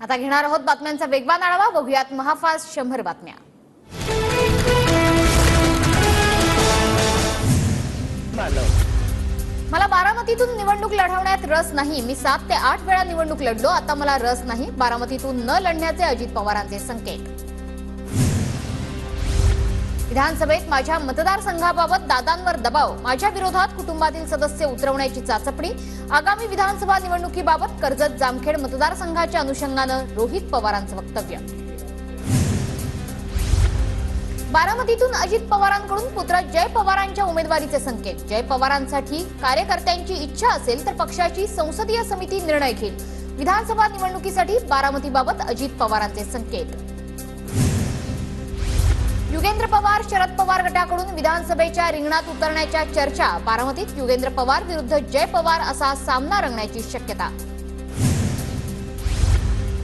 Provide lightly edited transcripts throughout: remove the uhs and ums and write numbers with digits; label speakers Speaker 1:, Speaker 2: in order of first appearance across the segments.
Speaker 1: आता घेणार आहोत बातम्यांचा वेगवान आढावा। बघूयात महाफास्ट 100 बातम्या। मला बारामतीतून निवडणूक लढवण्यात रस नाही। मी 7 ते 8 वेळा निवडणूक लढलो, आता मला रस नाही। बारामतीतून न लढण्याचे अजित पवारांचे संकेत। विधानसभेत माझ्या मतदारसंघाबाबत दादांवर दबाव, माझ्या विरोधात कुटुंबातील सदस्य उतरवण्याची चाचपणी। आगामी विधानसभा निवडणुकीबाबत कर्जत जामखेड मतदारसंघाच्या अनुषंगाने रोहित पवारांचं वक्तव्य। बारामतीतून अजित पवारांकडून पुत्र जय पवारांच्या उमेदवारीचे संकेत। जय पवारांसाठी कार्यकर्त्यांची इच्छा असेल तर पक्षाची संसदीय समिती निर्णय घेईल। विधानसभा निवडणुकीसाठी बारामतीबाबत अजित पवारांचे संकेत। युगेंद्र पवार शरद पवार गटाकडून विधानसभेच्या रिंगणात उतरण्याच्या चर्चा। बारामतीत युगेंद्र पवार विरुद्ध जय पवार असा सामना रंगण्याची शक्यता।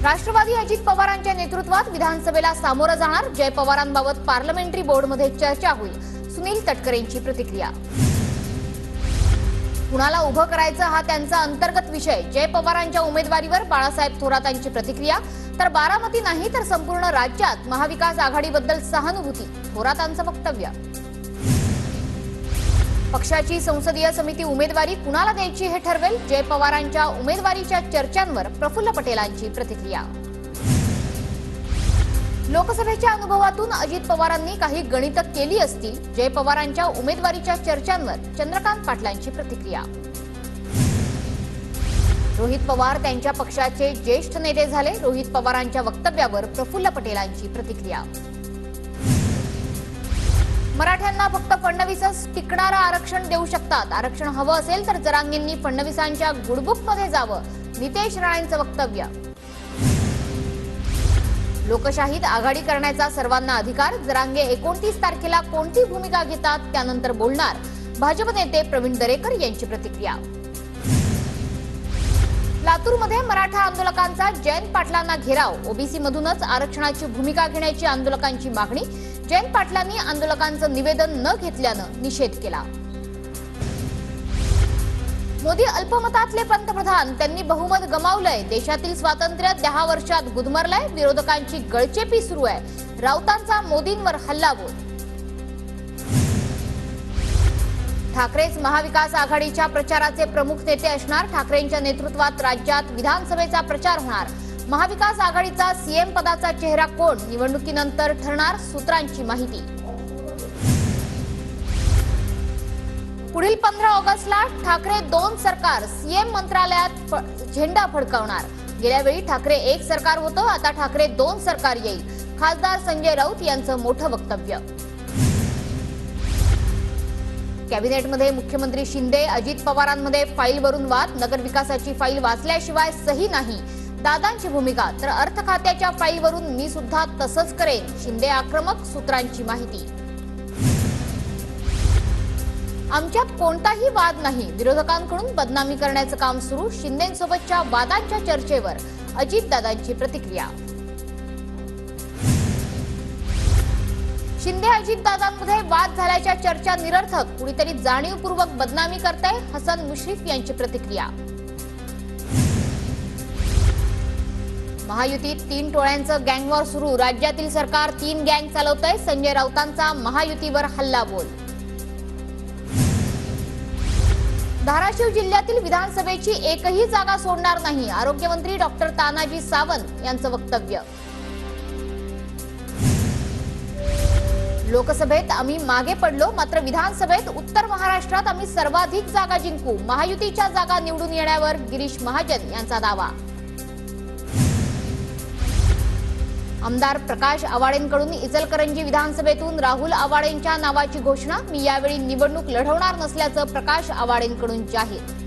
Speaker 1: राष्ट्रवादी अजित पवारांच्या नेतृत्वात विधानसभेला सामोरं जाणार। जय पवारांबाबत पार्लमेंटरी बोर्डमध्ये चर्चा होईल। सुनील तटकरेंची प्रतिक्रिया। कुणाला उभं करायचं हा त्यांचा अंतर्गत विषय। जय पवारांच्या उमेदवारीवर बाळासाहेब थोरातांची प्रतिक्रिया। तर बारामती नाही तर संपूर्ण राज्यात महाविकास आघाडीबद्दल सहानुभूती, थोरातांचं वक्तव्य। पक्षाची संसदीय समिती उमेदवारी कुणाला द्यायची हे ठरवेल। जय पवारांच्या उमेदवारीच्या चर्चांवर प्रफुल्ल पटेलांची प्रतिक्रिया। लोकसभेच्या अनुभवातून अजित पवारांनी काही गणितं केली असतील। जय पवारांच्या उमेदवारीच्या चर्चांवर चंद्रकांत पाटलांची प्रतिक्रिया। रोहित पवार त्यांच्या पक्षाचे ज्येष्ठ नेते झाले। रोहित पवारांच्या वक्तव्यावर प्रफुल्ल पटेलांची प्रतिक्रिया। मराठ्यांना फक्त फडणवीसच टिकणारं आरक्षण देऊ शकतात। आरक्षण हवं असेल तर जरांगेंनी फडणवीसांच्या गुडबुकमध्ये जावं, नितेश राणेंचं वक्तव्य। लोकशाहीत आघाडी करण्याचा सर्वांना अधिकार। जरांगे 29 तारखेला कोणती भूमिका घेतात त्यानंतर बोलणार, भाजप नेते प्रवीण दरेकर यांची प्रतिक्रिया। लातूरमध्ये मराठा आंदोलकांचा जयंत पाटलांना घेराव। ओबीसी मधूनच आरक्षणाची भूमिका घेण्याची आंदोलकांची मागणी। जयंत पाटलांनी आंदोलकांचं निवेदन न घेतल्यानं निषेध केला। मोदी अल्पमतातले पंतप्रधान, त्यांनी बहुमत गमावलंय। देशातील स्वातंत्र्य 10 वर्षात गुदमरलंय। विरोधकांची गळचेपी सुरू आहे। राऊतांचा मोदींवर हल्लाबोल। ठाकरेच महाविकास आघाडीच्या प्रचाराचे प्रमुख नेते असणार। ठाकरेंच्या नेतृत्वात राज्यात विधानसभेचा प्रचार होणार। महाविकास आघाडीचा सीएम पदाचा चेहरा कोण, निवडणुकीनंतर ठरणार, सूत्रांची माहिती। पुढील 15 ऑगस्टला ठाकरे 2 सरकार, सीएम मंत्रालयात झेंडा फडकवणार। गेल्या वेळी ठाकरे 1 सरकार होतं, आता ठाकरे 2 सरकार येईल। खासदार संजय राऊत यांचं मोठं वक्तव्य। कॅबिनेटमध्ये मुख्यमंत्री शिंदे अजित पवारांमध्ये फाईलवरून वाद। नगरविकासाची फाईल वाचल्याशिवाय सही नाही, दादांची भूमिका। तर अर्थ खात्याच्या फाईलवरून मी सुद्धा तसंच करेन, शिंदे आक्रमक, सूत्रांची माहिती। आमच्यात कोणताही वाद नाही, विरोधकांकडून बदनामी करण्याचं काम सुरू। शिंदेंसोबतच्या वादांच्या चर्चेवर अजितदादांची प्रतिक्रिया। शिंदे अजितदादांमध्ये वाद झाल्याच्या चर्चा निरर्थक, कुणीतरी जाणीवपूर्वक बदनामी करतंय, हसन मुश्रीफ यांची प्रतिक्रिया। महायुतीत 3 टोळ्यांचं गँगवॉर सुरू। राज्यातील सरकार 3 गँग चालवतंय। संजय राऊतांचा महायुतीवर हल्लाबोल। धाराशिव जिल्ह्यातील विधानसभेची एकही जागा सोडणार नाही, आरोग्यमंत्री डॉक्टर तानाजी सावंत यांचं वक्तव्य। लोकसभेत आम्ही मागे पडलो, मात्र विधानसभेत उत्तर महाराष्ट्रात आम्ही सर्वाधिक जागा जिंकू। महायुतीच्या जागा निवडून येण्यावर गिरीश महाजन यांचा दावा। आमदार प्रकाश आवाडेंकडून इचलकरंजी विधानसभेतून राहुल आवाडेंच्या नावाची घोषणा। मी यावेळी निवडणूक लढवणार नसल्याचं प्रकाश आवाडेंकडून जाहीर।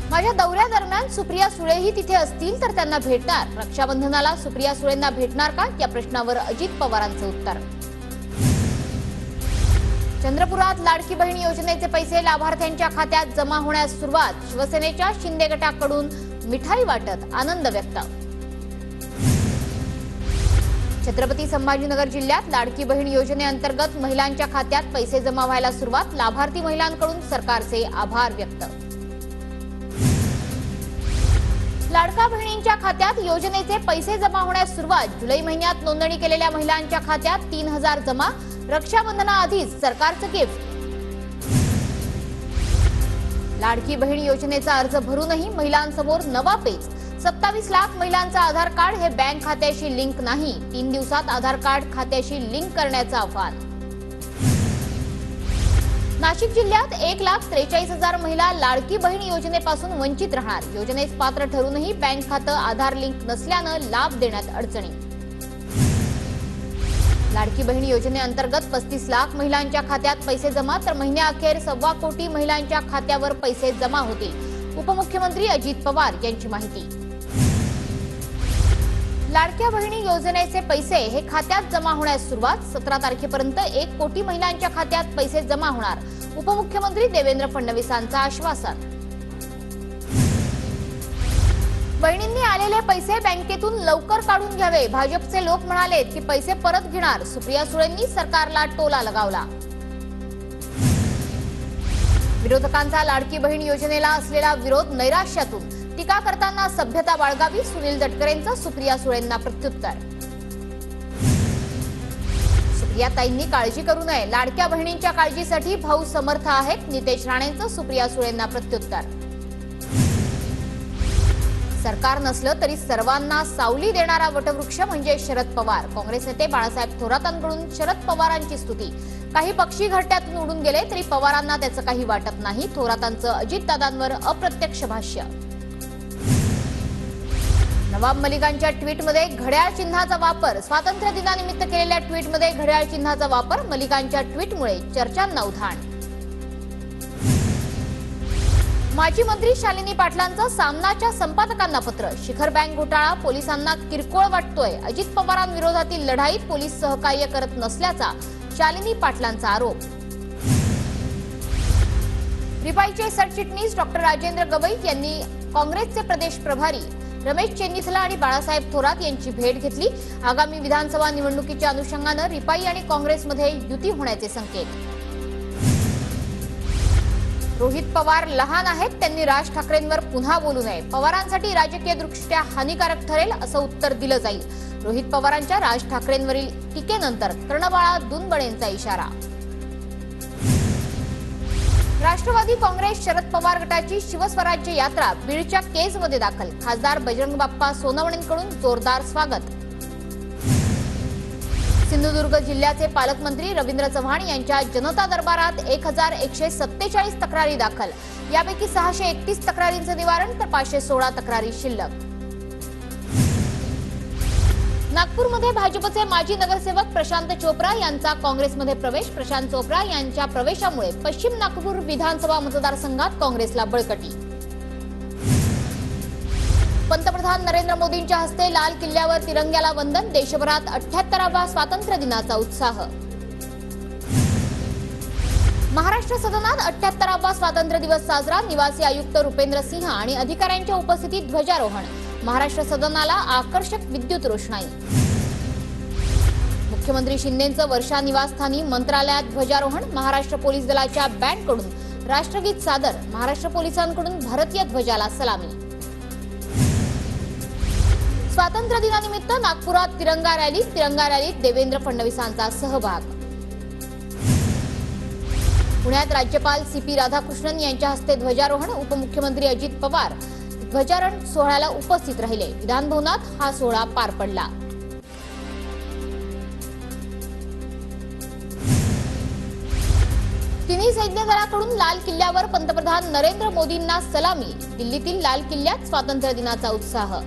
Speaker 1: माझ्या दौऱ्यादरम्यान सुप्रिया सुळेही तिथे असतील तर त्यांना भेटणार। रक्षाबंधनाला सुप्रिया सुळेंना भेटणार का, या प्रश्नावर अजित पवारांचं उत्तर। चंद्रपुरात लाडकी बहीण योजनेचे पैसे लाभार्थ्यांच्या खात्यात जमा होण्यास सुरुवात। शिवसेनेच्या शिंदे गटाकडून मिठाई वाटत, आनंद व्यक्त। छत्रपती संभाजीनगर जिल्ह्यात लाडकी बहीण योजनेअंतर्गत महिलांच्या खात्यात पैसे जमा व्हायला सुरुवात। लाभार्थी महिलांकडून सरकारचे आभार व्यक्त। लाडक्या बहिणींच्या खात्यात योजनेचे पैसे जमा होण्यास सुरुवात. जुलै महिन्यात नोंदणी केलेल्या महिलांच्या खात्यात 3,000 जमा. रक्षाबंधनाआधीच सरकारचं गिफ्ट. लाडकी बहीण योजनेचा अर्ज भरूनही महिलांसमोर नवा पेच. 27 लाख महिलांचा आधार कार्ड हे बँक खात्याशी लिंक नाही. 3 दिवसात आधार कार्ड खात्याशी लिंक करण्याचं आव्हान. नाशिक जिल्ह्यात 1,43,000 महिला लाडकी बहीण योजनेपासून वंचित राहणार. योजनेस पात्र ठरूनही बँक खातं आधार लिंक नसल्यानं लाभ देण्यात अडचणी. लाडकी बहीण योजनेअंतर्गत 35 लाख महिलांच्या खात्यात पैसे जमा, तर महिन्याअखेर 1.25 कोटी महिलांच्या खात्यावर पैसे जमा होतील. उपमुख्यमंत्री अजित पवार यांची माहिती. लाडक्या बहिणी योजनेचे पैसे हे खात्यात जमा होण्यास सुरुवात. 17 तारखेपर्यंत 1 कोटी महिलांच्या खात्यात पैसे जमा होणार. उपमुख्यमंत्री देवेंद्र फडणवीसांचं आश्वासन. बहिणींनी आलेले पैसे बँकेतून लवकर काढून घ्यावे. भाजपचे लोक म्हणाले की पैसे परत घेणार. सुप्रिया सुळेंनी सरकारला टोला लगावला. विरोधकांचा लाडकी बहीण योजनेला असलेला विरोध नैराश्यातून. टीका करताना सभ्यता बाळगावी. सुनील तटकरेंचं सुप्रिया सुळेंना प्रत्युत्तर. सुप्रियाताईंनी काळजी करू नये. लाडक्या बहिणींच्या काळजीसाठी भाऊ समर्थ आहेत. नितेश राणेंचं सुप्रिया सुळेंना प्रत्युत्तर. सरकार नसलं तरी सर्वांना सावली देणारा वटवृक्ष म्हणजे शरद पवार. काँग्रेस नेते बाळासाहेब थोरातांकडून शरद पवारांची स्तुती. काही पक्षी घरट्यातून उडून गेले तरी पवारांना त्याचं काही वाटत नाही. थोरातांचं अजितदादांवर अप्रत्यक्ष भाष्य. नवाब मलिकांच्या ट्विटमध्ये घड्याळ चिन्हाचा वापर. स्वातंत्र्य दिनानिमित्त केलेल्या ट्विटमध्ये घड्याळ चिन्हाचा वापर. मलिकांच्या ट्विटमुळे चर्चांना उधाण. माजी मंत्री शालिनी पाटलांचं सामनाच्या संपादकांना पत्र. शिखर बँक घोटाळा पोलिसांना किरकोळ वाटतोय. अजित पवारांविरोधातील लढाईत पोलीस सहकार्य करत नसल्याचा शालिनी पाटलांचा आरोप. रिपाईचे सरचिटणीस डॉक्टर राजेंद्र गवई यांनी काँग्रेसचे प्रदेश प्रभारी रमेश चेन्निथला आणि बाळासाहेब थोरात यांची भेट घेतली. आगामी विधानसभा निवडणुकीच्या अनुषंगानं रिपाई आणि काँग्रेसमध्ये युती होण्याचे संकेत. रोहित पवार लहान आहेत. त्यांनी राज ठाकरेंवर पुन्हा बोलू नये. पवारांसाठी राजकीयदृष्ट्या हानिकारक ठरेल असं उत्तर दिलं जाईल. रोहित पवारांच्या राज ठाकरेंवरील टीकेनंतर कर्णबाळा दुनबळेंचा इशारा. राष्ट्रवादी काँग्रेस शरद पवार गटाची शिवस्वराज्य यात्रा बीडच्या केजमध्ये दाखल. खासदार बजरंग बाप्पा सोनवणेंकडून जोरदार स्वागत. सिंधुदुर्ग जिल्ह्याचे पालकमंत्री रवींद्र चव्हाण यांच्या जनता दरबारात 1,147 तक्रारी दाखल. यापैकी 631 तक्रारींचं निवारण तर 516 तक्रारी शिल्लक. नागपूरमध्ये भाजपचे माजी नगरसेवक प्रशांत चोप्रा यांचा काँग्रेसमध्ये प्रवेश. प्रशांत चोप्रा यांच्या प्रवेशामुळे पश्चिम नागपूर विधानसभा मतदारसंघात काँग्रेसला बळकटी. पंतप्रधान नरेंद्र मोदींच्या हस्ते लाल किल्ल्यावर तिरंग्याला वंदन. देशभरात 78व्या स्वातंत्र्य दिनाचा उत्साह. महाराष्ट्र सदनात 78वा स्वातंत्र्य दिवस साजरा. निवासी आयुक्त रुपेंद्र सिंह आणि अधिकाऱ्यांच्या उपस्थितीत ध्वजारोहण. महाराष्ट्र सदनाला आकर्षक विद्युत रोषणाई. मुख्यमंत्री शिंदेंचं वर्षा निवासस्थानी मंत्रालयात ध्वजारोहण. महाराष्ट्र पोलीस दलाच्या बँडकडून राष्ट्रगीत सादर. महाराष्ट्र पोलिसांकडून भारतीय ध्वजाला सलामी. स्वातंत्र्य दिनानिमित्त नागपुरात तिरंगा रॅली. तिरंगा रॅलीत देवेंद्र फडणवीसांचा सहभाग. पुण्यात राज्यपाल CP राधाकृष्णन यांच्या हस्ते ध्वजारोहण. उपमुख्यमंत्री अजित पवार ध्वजारोहण सोहळ्याला उपस्थित राहिले. विधानभवनात हा सोहळा पार पडला. तिन्ही सैन्य दलाकडून लाल किल्ल्यावर पंतप्रधान नरेंद्र मोदींना सलामी. दिल्लीतील लाल किल्ल्यात स्वातंत्र्य दिनाचा उत्साह.